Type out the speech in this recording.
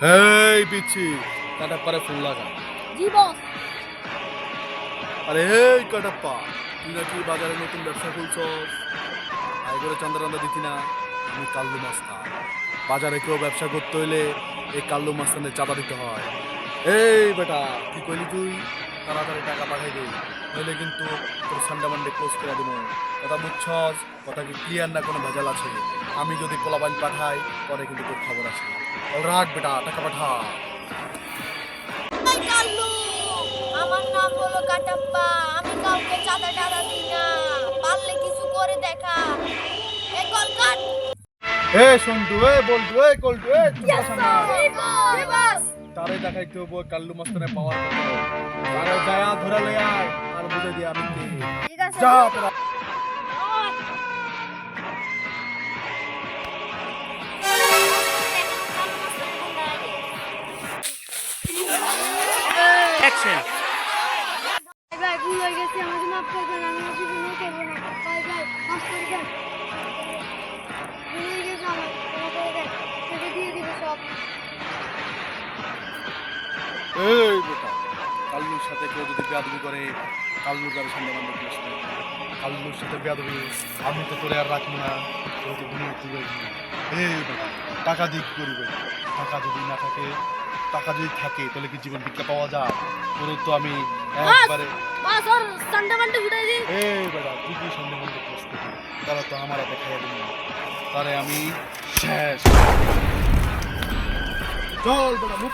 এই পিচ্ছি কাটাপ্পারে ফোন লাগা। জি বস। আরে এই কাটাপ্পা, তুই নাকি বাজারে নতুন ব্যবসা খুলছস? আয় করে চান্দা টান্দা দিতি না? আমি কাল্লু মাস্তান। বাজারে কেউ ব্যবসা করতে হইলে এই কাল্লু মাস্তানের চাঁদা দিতে হয়। এই বেটা, কি কইলি তুই? তাড়াতাড়ি টাকা পাঠাই দে, নইলে কিন্তু তোর সান্ডা মান্ডে ক্লোজ করে দেবো। কথা বুঝছস? কথা কি ক্লিয়ার না কোনো ভেজাল আছে? আমি যদি পোলাপাইন পাঠাই পরে কিন্তু তোর খবর আছে। রাখ বেটা, টাকা পাঠা। এই কাল্লু, আমার নাম হলো কাটাপ্পা। আমি কাউকে চাঁদা টাদা দিই না। পারলে কিছু করে দেখা। এ কল কাট। এ সন্টু, এ বল্টু, এ কল্টু, এ জি বস। তারে দেখাইতে হবো কাল্লু মাস্তানের পাওয়ার কত। আরে যায়া ধরে লই আয় আর বুঝে দি আমি কি। ঠিক আছে। যা তোরা। অ্যাকশন। ভাই ভুল হয়ে গেছে, আমাকে মাফ করবেন। আমি আর জীবনে করবো না। ভাই মাফ করে দেন। ভুল হয়ে গেছে আমার, ক্ষমা করে দেন। ছেড়ে দিয়ে দিবে সব। এই বেটা, কাল্লুর সাথে কেউ যদি বেয়াদবি করে, কাল্লুর গাড়ি সামনে বান্ধব ক্লাস করে। কাল্লুর সাথে বেয়াদবি আমি তো তোরে আর রাখবো না, তোর তো ঘুমিয়ে তুলে। এই বেটা, টাকা দিয়ে কি করবে? টাকা যদি না থাকে, টাকা যদি থাকে তাহলে কি জীবন ভিক্ষা পাওয়া যায়? তোর তো আমি একবারে। বাস আর সান্ডা মান্ডে উঠাই দিই। এই বেটা, তুই কি সামনে বান্ধব ক্লাস করবি? তারা তো আমার হাতে খাইয়া দিবি, তারে আমি শেষ। চল বেটা, মুখ